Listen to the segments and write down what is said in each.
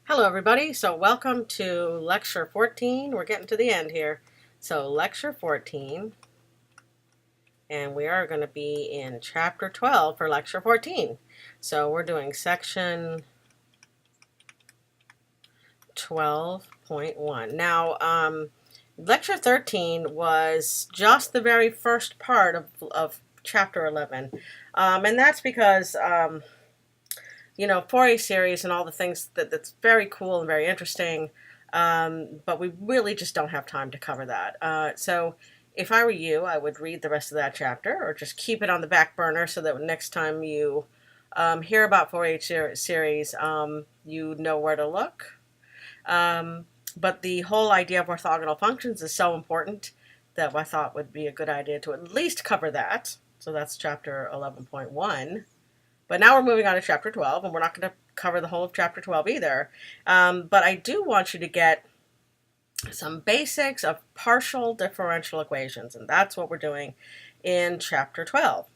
Hello everybody, so welcome to lecture 14. We're getting to the end here. So lecture 14, and we are going to be in chapter 12 for lecture 14. So we're doing section 12.1. Now, lecture 13 was just the very first part of chapter 11. And that's because, Fourier series and all the things that's very cool and very interesting. But we really just don't have time to cover that. So if I were you, I would read the rest of that chapter or just keep it on the back burner so that next time you hear about Fourier series, you know where to look. But the whole idea of orthogonal functions is so important that I thought would be a good idea to at least cover that. So that's chapter 11.1. But now we're moving on to chapter 12, and we're not going to cover the whole of chapter 12 either. But I do want you to get some basics of partial differential equations, and that's what we're doing in chapter 12.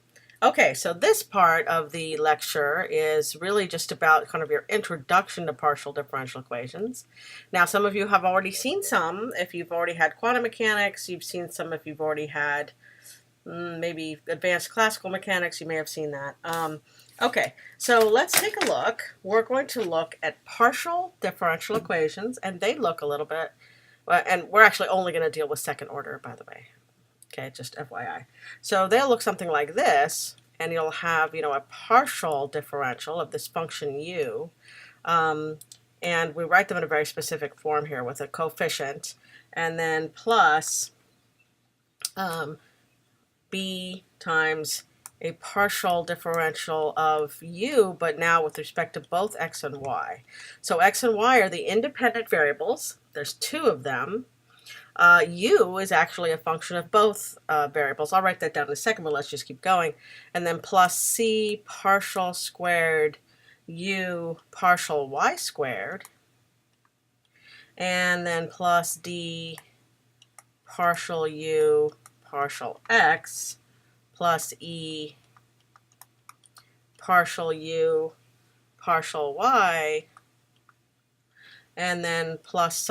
Okay, so this part of the lecture is really just about kind of your introduction to partial differential equations. Now, some of you have already seen some. If you've already had quantum mechanics, you've seen some. If you've already had maybe advanced classical mechanics, you may have seen that. Okay, so let's take a look. We're going to look at partial differential equations, and they look a little bit, and we're actually only going to deal with second order, by the way. Okay, just FYI. So they'll look something like this, and you'll have, a partial differential of this function u, and we write them in a very specific form here with a coefficient, and then plus b times a partial differential of u, but now with respect to both x and y. So x and y are the independent variables. There's two of them. U is actually a function of both variables. I'll write that down in a second, but let's just keep going. And then plus c partial squared u partial y squared. And then plus d partial u partial x plus e partial u partial y, and then plus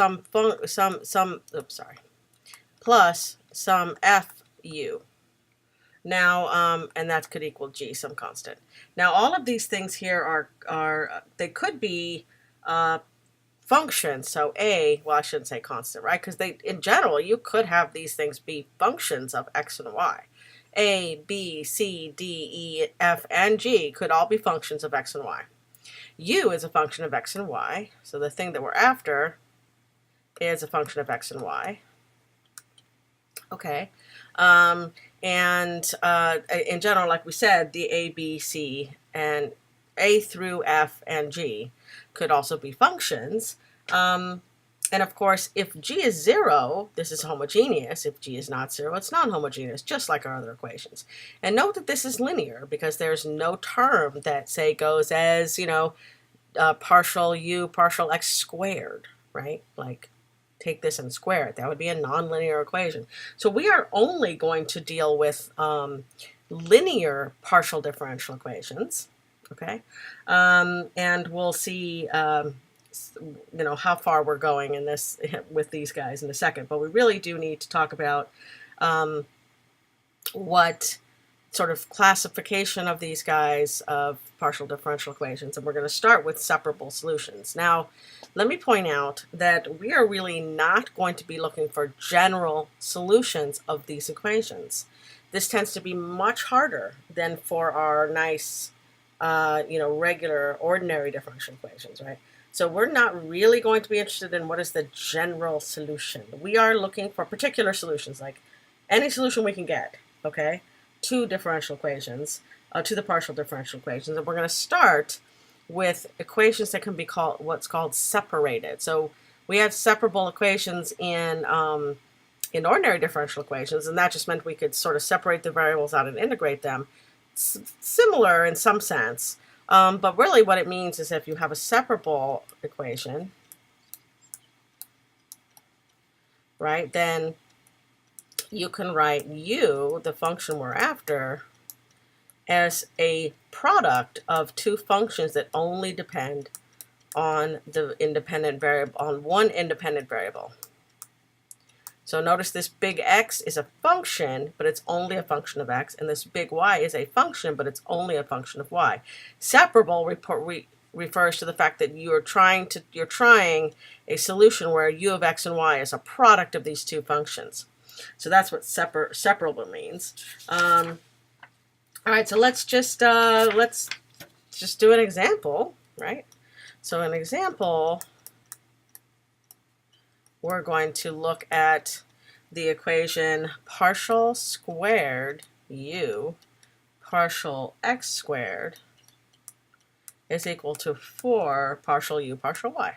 plus some f u. Now, and that could equal g, some constant. Now, all of these things here they could be functions. So well, I shouldn't say constant, right? Because in general, you could have these things be functions of x and y. A, B, C, D, E, F, and G could all be functions of x and y. U is a function of x and y, so the thing that we're after is a function of x and y. Okay, and in general, like we said, the A, B, C, and A through F and G could also be functions. And of course, if g is 0, this is homogeneous. If g is not 0, it's non-homogeneous, just like our other equations. And note that this is linear because there's no term that, say, goes as, partial u partial x squared, right? Like, take this and square it. That would be a nonlinear equation. So we are only going to deal with linear partial differential equations, okay? And we'll see how far we're going in this with these guys in a second, but we really do need to talk about what sort of classification of these guys of partial differential equations, and we're going to start with separable solutions. Now, let me point out that we are really not going to be looking for general solutions of these equations. This tends to be much harder than for our nice, regular, ordinary differential equations, right? So we're not really going to be interested in what is the general solution. We are looking for particular solutions, like any solution we can get, okay, to differential equations, to the partial differential equations. And we're going to start with equations that can be called what's called separated. So we have separable equations in ordinary differential equations, and that just meant we could sort of separate the variables out and integrate them. Similar in some sense. But really what it means is if you have a separable equation, right, then you can write u, the function we're after, as a product of two functions that only depend on the independent variable, on one independent variable. So notice this big X is a function, but it's only a function of X, and this big Y is a function, but it's only a function of Y. Separable refers to the fact that you're trying a solution where U of X and Y is a product of these two functions. So that's what separable means. All right, so let's just do an example, right? So an example, we're going to look at the equation partial squared u partial x squared is equal to 4 partial u partial y.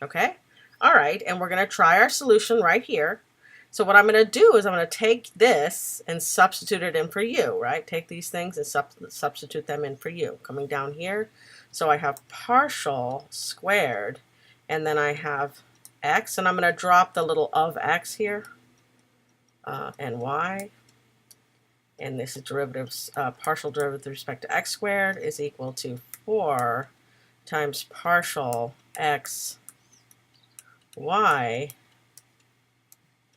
Okay? All right, and we're going to try our solution right here. So what I'm going to do is I'm going to take this and substitute it in for u, right? Take these things and substitute them in for u. Coming down here, so I have partial squared, and then I have x, and I'm going to drop the little of x here, and y, and this is derivatives, partial derivative with respect to x squared is equal to 4 times partial x y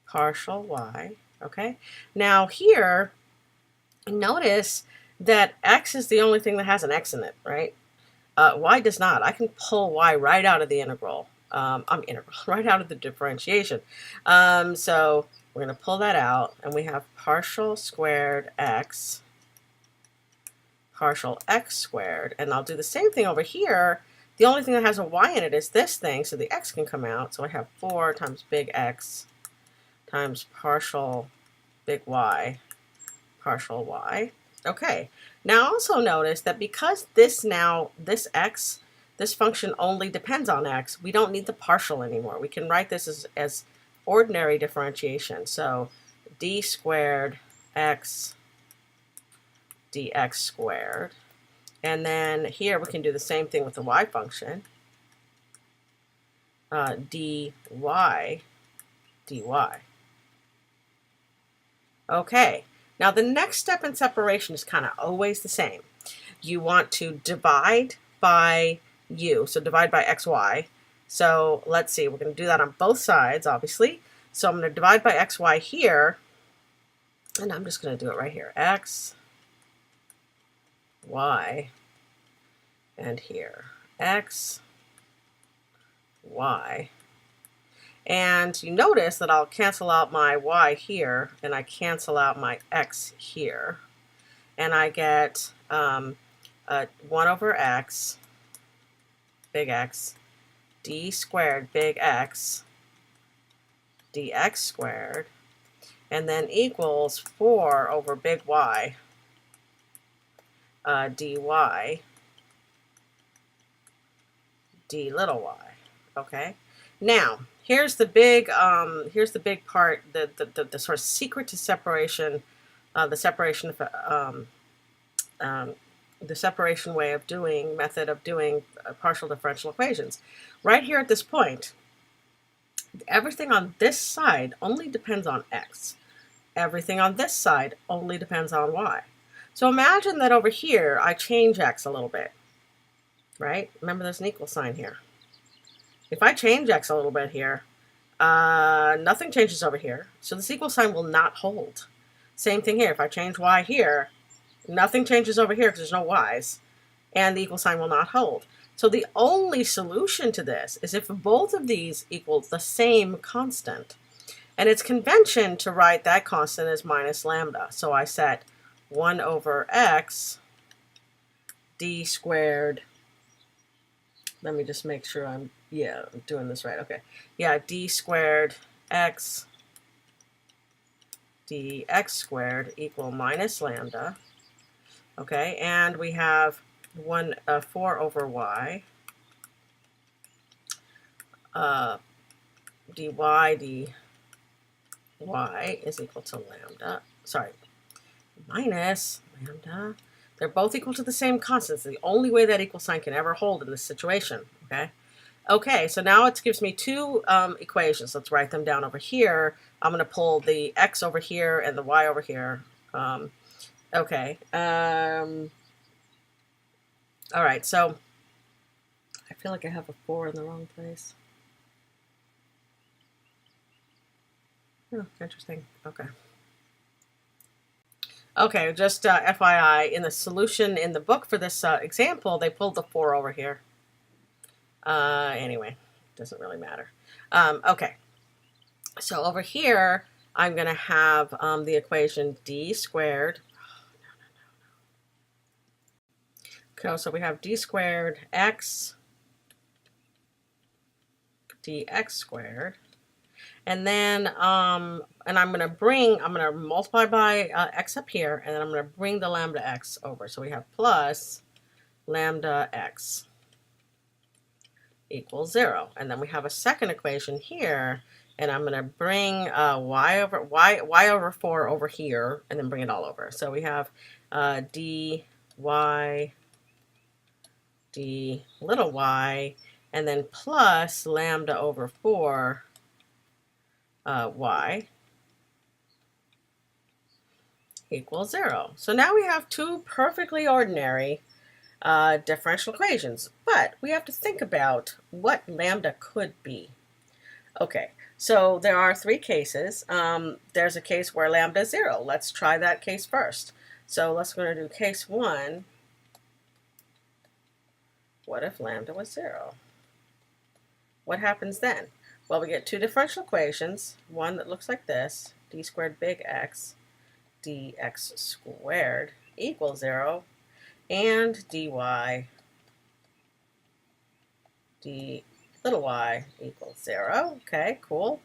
partial y. Okay, now here notice that x is the only thing that has an x in it, right? Y does not. I can pull y right out of the integral. Right out of the differentiation. So we're going to pull that out, and we have partial squared x partial x squared, and I'll do the same thing over here. The only thing that has a y in it is this thing, so the x can come out. So I have 4 times big X times partial big Y partial y. Okay, now also notice that because this x, this function only depends on x, we don't need the partial anymore. We can write this as ordinary differentiation. So d squared x dx squared. And then here we can do the same thing with the y function. Dy dy. Okay. Now the next step in separation is kind of always the same. You want to divide by u, so divide by xy. So let's see, we're going to do that on both sides, obviously. So I'm going to divide by xy here, and I'm just going to do it right here. X, y, and here. X, y. And you notice that I'll cancel out my y here, and I cancel out my x here. And I get 1 over x, big X, d squared, big X, dx squared, and then equals 4 over big Y, dy, d little y. Okay? Now, here's the big part, the sort of secret to separation, the separation method of doing partial differential equations. Right here at this point, everything on this side only depends on x. Everything on this side only depends on y. So imagine that over here I change x a little bit, right? Remember there's an equal sign here. If I change x a little bit here, nothing changes over here, so this equal sign will not hold. Same thing here. If I change y here, nothing changes over here because there's no y's, and the equal sign will not hold. So the only solution to this is if both of these equal the same constant. And it's convention to write that constant as minus lambda. So I set 1 over x d squared. Let me just make sure I'm doing this right. Okay. Yeah, d squared x dx squared equal minus lambda. Okay, and we have 4 over y dy is equal to lambda. Sorry, minus lambda. They're both equal to the same constants. The only way that equal sign can ever hold in this situation. Okay. Okay, so now it gives me two equations. Let's write them down over here. I'm going to pull the x over here and the y over here. Okay. All right, so feel like I have a 4 in the wrong place. Oh, interesting. Okay. Okay, just FYI, in the solution in the book for this example, they pulled the 4 over here. Anyway, doesn't really matter. Okay, so over here, I'm going to have the equation d squared. Okay, so we have d squared x dx squared. And then, and I'm going to multiply by x up here, and then I'm going to bring the lambda x over. So we have plus lambda x equals 0. And then we have a second equation here, and I'm going to bring y over 4 over here, and then bring it all over. So we have dy d little y, and then plus lambda over 4 y equals 0. So now we have two perfectly ordinary differential equations, but we have to think about what lambda could be. Okay, so there are three cases. There's a case where lambda is 0. Let's try that case first. So let's go to do case 1. What if lambda was 0? What happens then? Well, we get two differential equations, one that looks like this, d squared big X dx squared equals 0, and dy d little y equals 0. Okay, cool.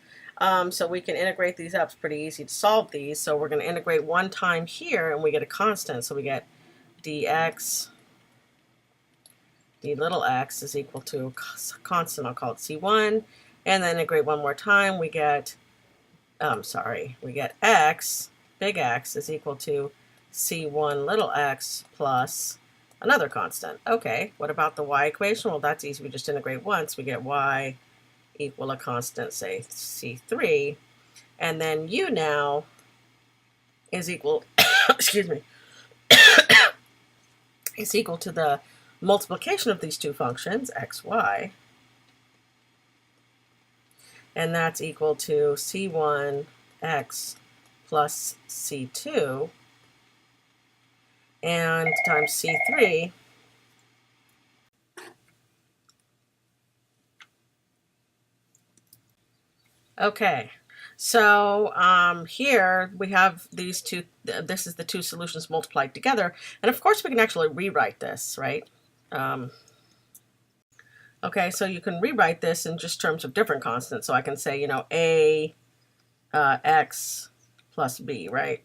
So we can integrate these up. It's pretty easy to solve these. So we're going to integrate one time here, and we get a constant. So we get dx d little x is equal to a constant. I'll call it c1. And then integrate one more time, we get, we get x, big X, is equal to c1 little x plus another constant. Okay, what about the y equation? Well, that's easy. We just integrate once. We get y equal a constant, say c3. And then u now is equal, excuse me, is equal to the multiplication of these two functions, x, y. And that's equal to c1 x plus c2 and times c3 . Okay, so here we have these two, this is the two solutions multiplied together, and of course we can actually rewrite this, right? Okay, so you can rewrite this in just terms of different constants. So I can say, you know, a x plus b, right?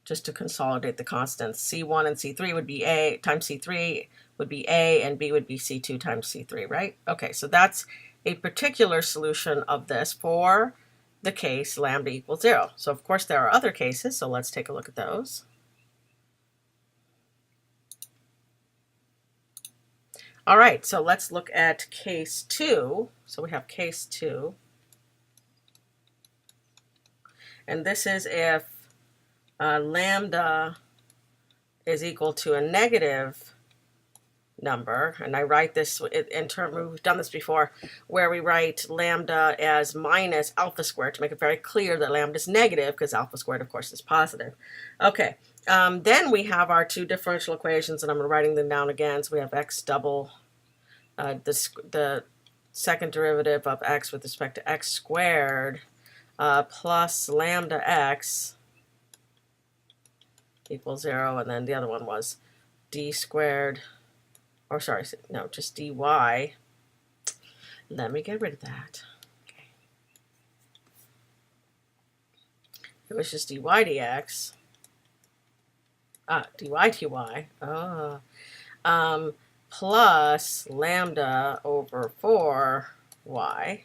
Just to consolidate the constants. C1 and C3 would be a times C3 would be a, and b would be C2 times C3, right? Okay, so that's a particular solution of this for the case lambda equals 0. So of course there are other cases, so let's take a look at those. All right, so let's look at case 2. So we have case 2. And this is if lambda is equal to a negative number. And I write this in terms, we've done this before, where we write lambda as minus alpha squared to make it very clear that lambda is negative, because alpha squared, of course, is positive. Okay, then we have our two differential equations, and I'm writing them down again. So we have x double, the second derivative of x with respect to x squared plus lambda x equals 0, and then the other one was d squared, or sorry, no, just dy. Let me get rid of that. Okay. It was just dy dx, dy dy, plus lambda over 4y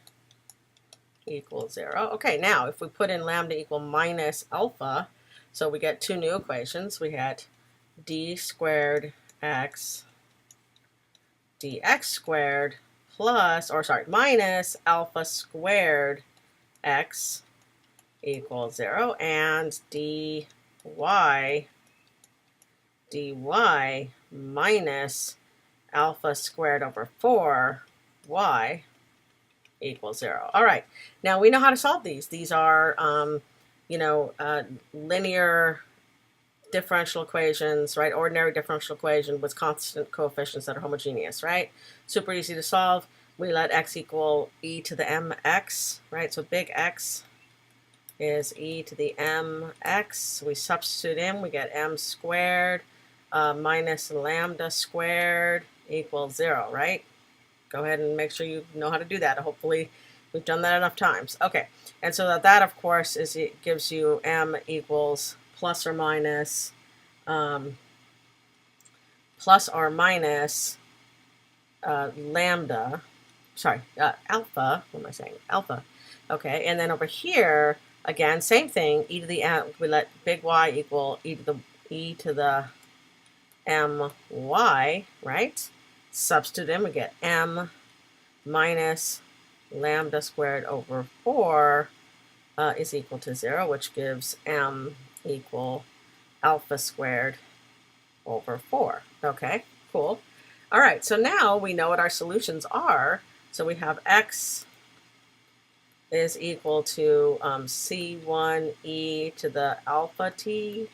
equals 0. Okay, now if we put in lambda equal minus alpha, so we get two new equations. We had d squared x dx squared plus, or sorry, minus alpha squared x equals 0, and dy dy minus alpha squared over 4y equals 0. All right, now we know how to solve these. These are, linear differential equations, right? Ordinary differential equation with constant coefficients that are homogeneous, right? Super easy to solve. We let x equal e to the mx, right? So big X is e to the mx. We substitute in, we get m squared minus lambda squared equals 0, right? Go ahead and make sure you know how to do that. Hopefully we've done that enough times. Okay, and so that of course it gives you m equals plus or minus lambda, alpha, what am I saying? Alpha. Okay, and then over here, again, same thing, e to the m, we let big Y equal e to the my, right? Substitute in, we get m minus lambda squared over 4 is equal to 0, which gives m equal alpha squared over 4. Okay, cool. All right, so now we know what our solutions are. So we have x is equal to c1e to the alpha t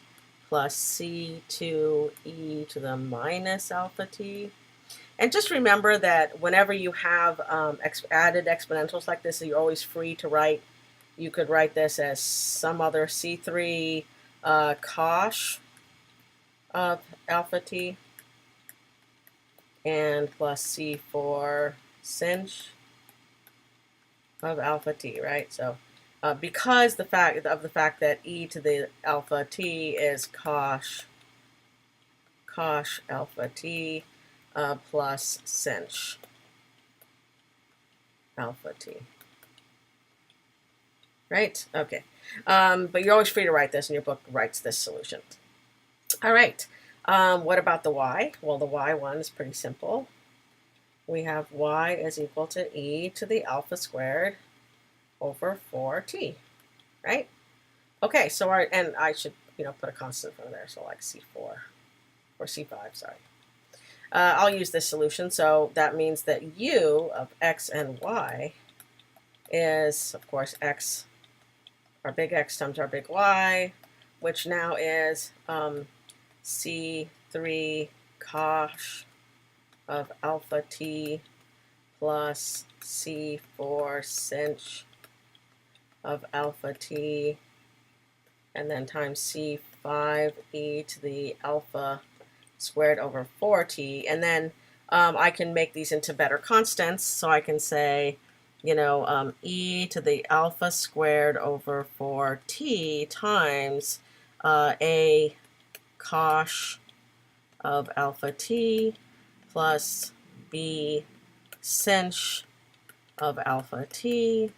plus c2e to the minus alpha t. And just remember that whenever you have added exponentials like this, you're always free to write. You could write this as some other c3 cosh of alpha t and plus c4 sinh of alpha t, right? So because the fact that e to the alpha t is cosh alpha t plus sinh alpha t. Right? Okay. But you're always free to write this, and your book writes this solution. All right. What about the y? Well, the y one is pretty simple. We have y is equal to e to the alpha squared over 4t, right? Okay, so and I should, put a constant in front of there, so like c4 or c5, sorry. I'll use this solution, so that means that u of x and y is, of course, x, our big X times our big Y, which now is C3 cosh of alpha t plus C4 sinh of alpha t, and then times C5 e to the alpha squared over 4t. And then I can make these into better constants, so I can say, e to the alpha squared over 4t times a cosh of alpha t plus b sinh of alpha t,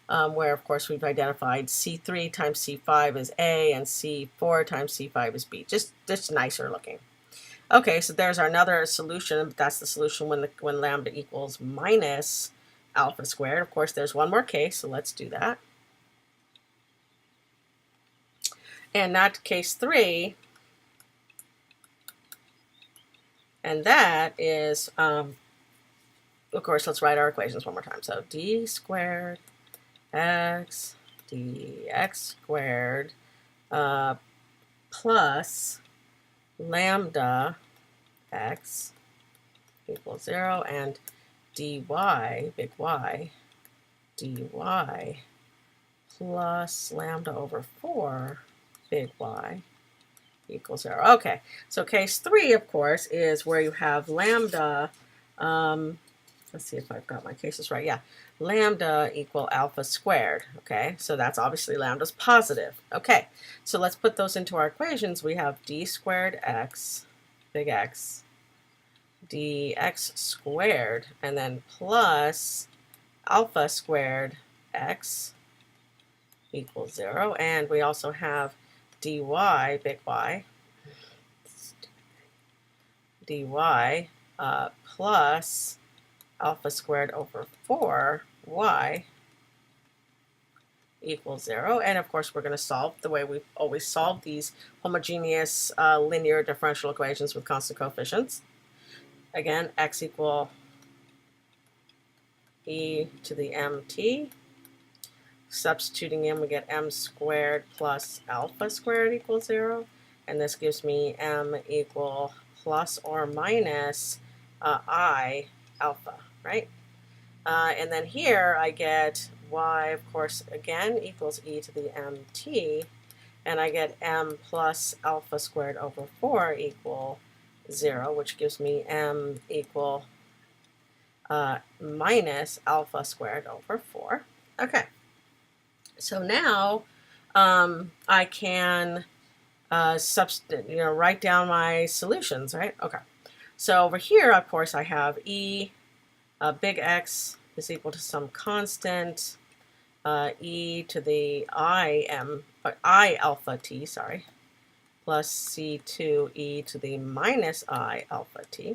where of course we've identified C3 times C5 is A and C4 times C5 is B. Just nicer looking. Okay, so there's our another solution. That's the solution when lambda equals minus alpha squared. Of course, there's one more case, so let's do that. And that's case 3. And that is, of course, let's write our equations one more time. So d squared x dx squared plus lambda x equals 0, and dy, big Y, dy plus lambda over 4, big Y, equals 0. Okay, so case 3, of course, is where you have lambda, let's see if I've got my cases right, yeah, lambda equal alpha squared, okay, so that's obviously lambda's positive. Okay, so let's put those into our equations. We have d squared x, big X, dx squared, and then plus alpha squared x equals 0, and we also have dy, big Y, dy plus alpha squared over 4y equals 0. And of course, we're going to solve the way we've always solved these homogeneous linear differential equations with constant coefficients. again, x equal e to the mt. Substituting in, we get m squared plus alpha squared equals 0. And this gives me m equal plus or minus I alpha, right? And then here I get y, of course, again, equals e to the mt. And I get m plus alpha squared over 4 equal 0, which gives me m equal minus alpha squared over 4. Okay. So now I can write down my solutions, right? Okay. So over here, of course, I have e big X is equal to some constant e to the I alpha t, sorry, plus c2 e to the minus I alpha t.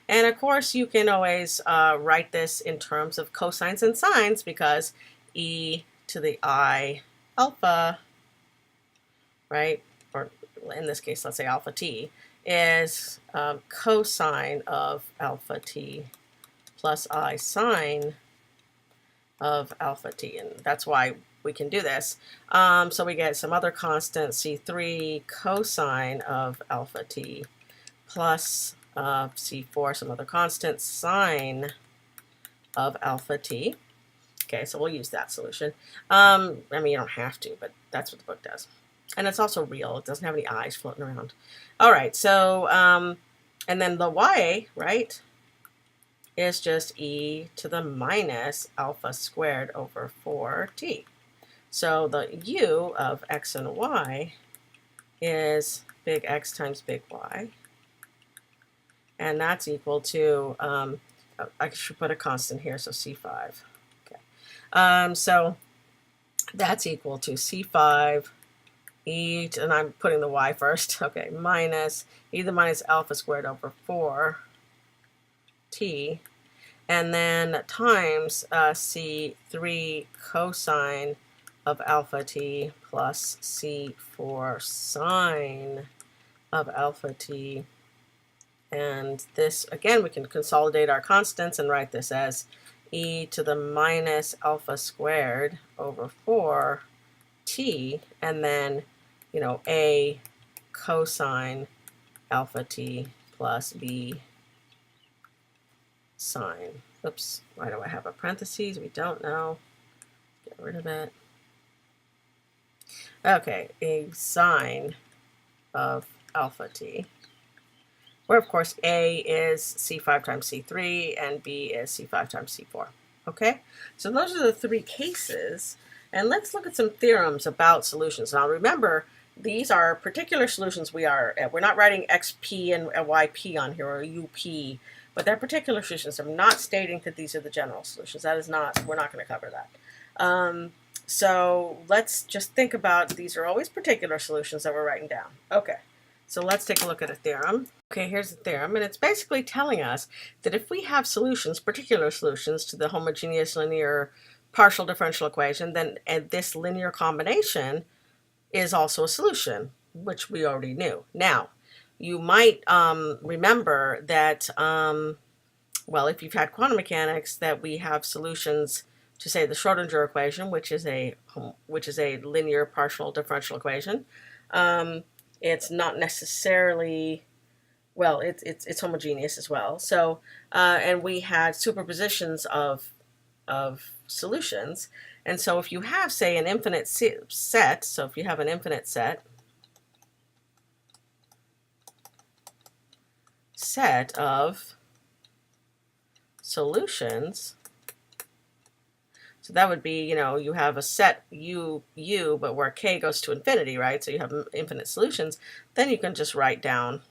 And of course, you can always write this in terms of cosines and sines, because e to the I alpha, right, or in this case, let's say alpha t, is cosine of alpha t plus I sine of alpha t. And that's why we can do this. So we get some other constant, c3 cosine of alpha t plus c4, some other constant, sine of alpha t. Okay, so we'll use that solution. I mean, you don't have to, but that's what the book does. And it's also real. It doesn't have any eyes floating around. All right, so, and then the y, right, is just e to the minus alpha squared over 4t. So the u of x and y is big X times big Y. And that's equal to, I should put a constant here, so C5. Okay. So that's equal to C5 e, and I'm putting the y first, okay, minus e to the minus alpha squared over 4t, and then times c3 cosine of alpha t plus c4 sine of alpha t. And this, again, we can consolidate our constants and write this as e to the minus alpha squared over 4t, and then, you know, a cosine alpha t plus b sine. Oops, why do I have a parentheses? We don't know. Get rid of it. Okay, a sine of alpha t, where of course a is c5 times c3 and b is c5 times c4. Okay, so those are the three cases, and let's look at some theorems about solutions. Now remember, these are particular solutions. We're not writing xp and yp on here, or up, but they're particular solutions. I'm not stating that these are the general solutions. That is not, we're not going to cover that. So let's just think about, these are always particular solutions that we're writing down. Okay, so let's take a look at a theorem. Okay, here's the theorem, and it's basically telling us that if we have solutions, particular solutions to the homogeneous linear partial differential equation, then this linear combination is also a solution, which we already knew. Now, you might remember that, well, if you've had quantum mechanics, that we have solutions to, say, the Schrodinger equation, which is a linear partial differential equation. It's not necessarily, well, it's homogeneous as well. So, and we had superpositions of solutions. And so if you have, say, an infinite set, so if you have an infinite set of solutions, so that would be, you know, you have a set u, but where k goes to infinity, right? So you have infinite solutions. Then you can just write down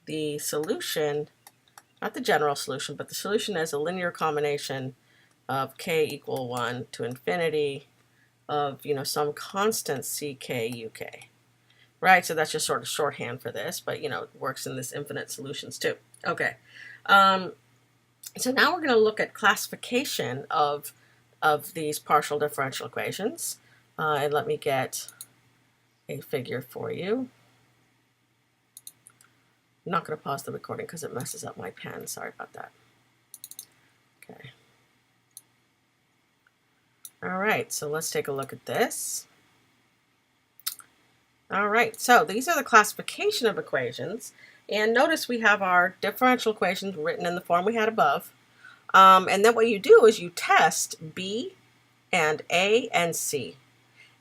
the solution, not the general solution, but the solution as a linear combination of k equal 1 to infinity of, you know, some constant ck uk, right? So that's just sort of shorthand for this, but, you know, it works in this infinite solutions too. Okay. So now we're going to look at classification of these partial differential equations. And let me get a figure for you. I'm not going to pause the recording because it messes up my pen. Sorry about that. Okay. All right, so let's take a look at this. All right, so these are the classification of equations. And notice we have our differential equations written in the form we had above. And then what you do is you test B and A and C.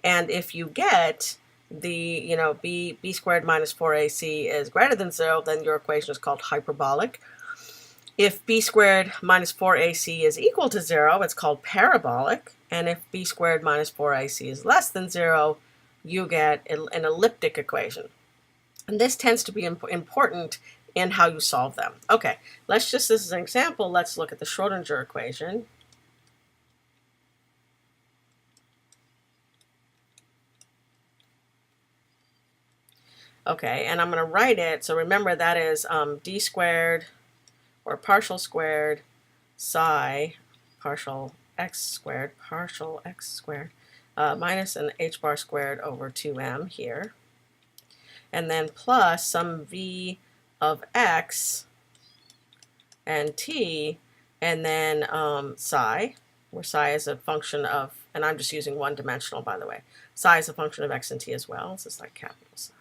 And if you get the, b squared minus 4ac is greater than 0, then your equation is called hyperbolic. If b squared minus 4ac is equal to 0, it's called parabolic. And if b squared minus 4ac is less than 0, you get an elliptic equation. And this tends to be important in how you solve them. Okay, let's just, this is an example, let's look at the Schrodinger equation. Okay, and I'm going to write it, so remember that is d squared, or partial squared, psi, partial x squared, minus an h bar squared over 2m here. And then plus some v of x and t, and then psi, where psi is a function of, and I'm just using one dimensional, by the way. Psi is a function of x and t as well, so it's like capital psi.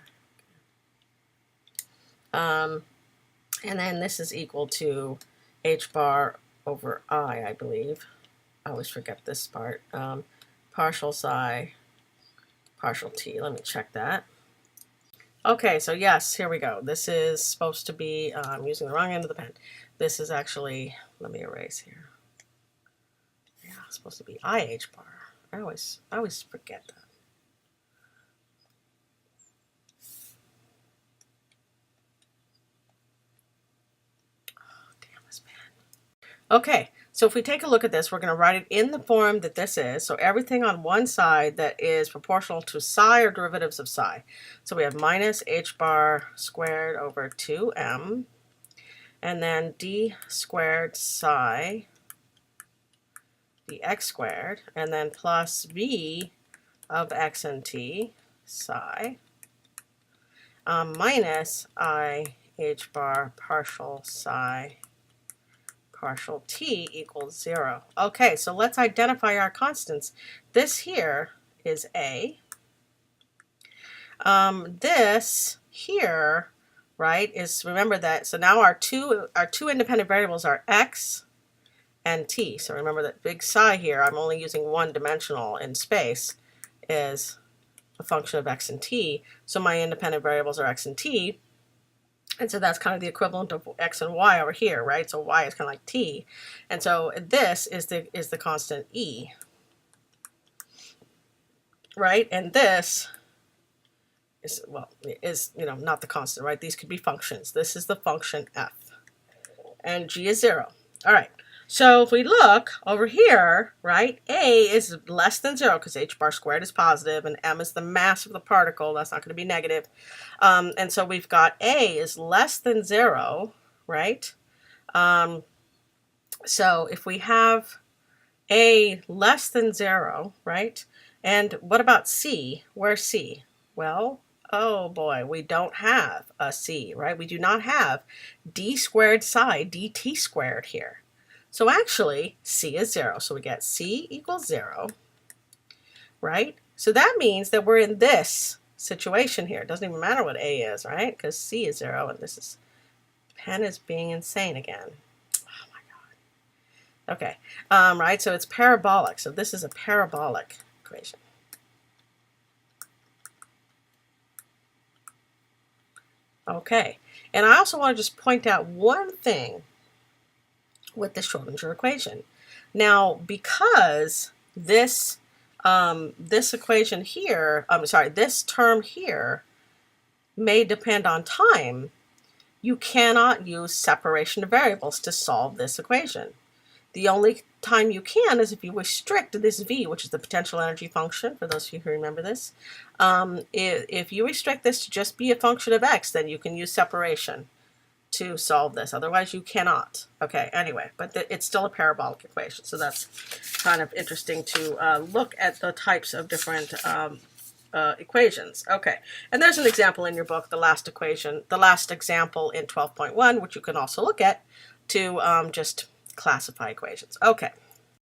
And then this is equal to h bar over I believe. I always forget this part. Partial psi, partial t. Let me check that. Okay, so yes, here we go. This is supposed to be, I'm using the wrong end of the pen. This is actually, let me erase here. Yeah, it's supposed to be IH bar. I always forget that. Oh, damn this pen. Okay, so if we take a look at this, we're going to write it in the form that this is. So everything on one side that is proportional to psi or derivatives of psi. So we have minus h bar squared over 2m, and then d squared psi dx squared, and then plus v of x and t psi, minus I h bar partial psi partial t equals 0. Okay, so let's identify our constants. This here is A. This here, right, is, remember that, so now our two independent variables are x and t. So remember that big psi here, I'm only using one dimensional in space, is a function of x and t. So my independent variables are x and t. And so that's kind of the equivalent of x and y over here, right? So y is kind of like t. And so this is the constant e, right? And this is, well, is, not the constant, right? These could be functions. This is the function f. And g is 0. All right. So if we look over here, right, A is less than 0 because h bar squared is positive and m is the mass of the particle. That's not going to be negative. And so we've got A is less than 0, right? So if we have A less than 0, right? And what about C? Where's C? Well, oh boy, we don't have a C, right? We do not have d squared psi dt squared here. So actually, C is 0. So we get C equals 0, right? So that means that we're in this situation here. It doesn't even matter what A is, right? Because C is 0, and this is, pen is being insane again. Oh my God. Okay, right, so it's parabolic. So this is a parabolic equation. Okay, and I also want to just point out one thing with the Schrodinger equation. Now, because this equation here, this term here may depend on time, you cannot use separation of variables to solve this equation. The only time you can is if you restrict this v, which is the potential energy function, for those of you who remember this. If you restrict this to just be a function of x, then you can use separation to solve this. Otherwise, you cannot. Okay, anyway, but it's still a parabolic equation. So that's kind of interesting to look at the types of different equations. Okay, and there's an example in your book, the last example in 12.1, which you can also look at to just classify equations. Okay,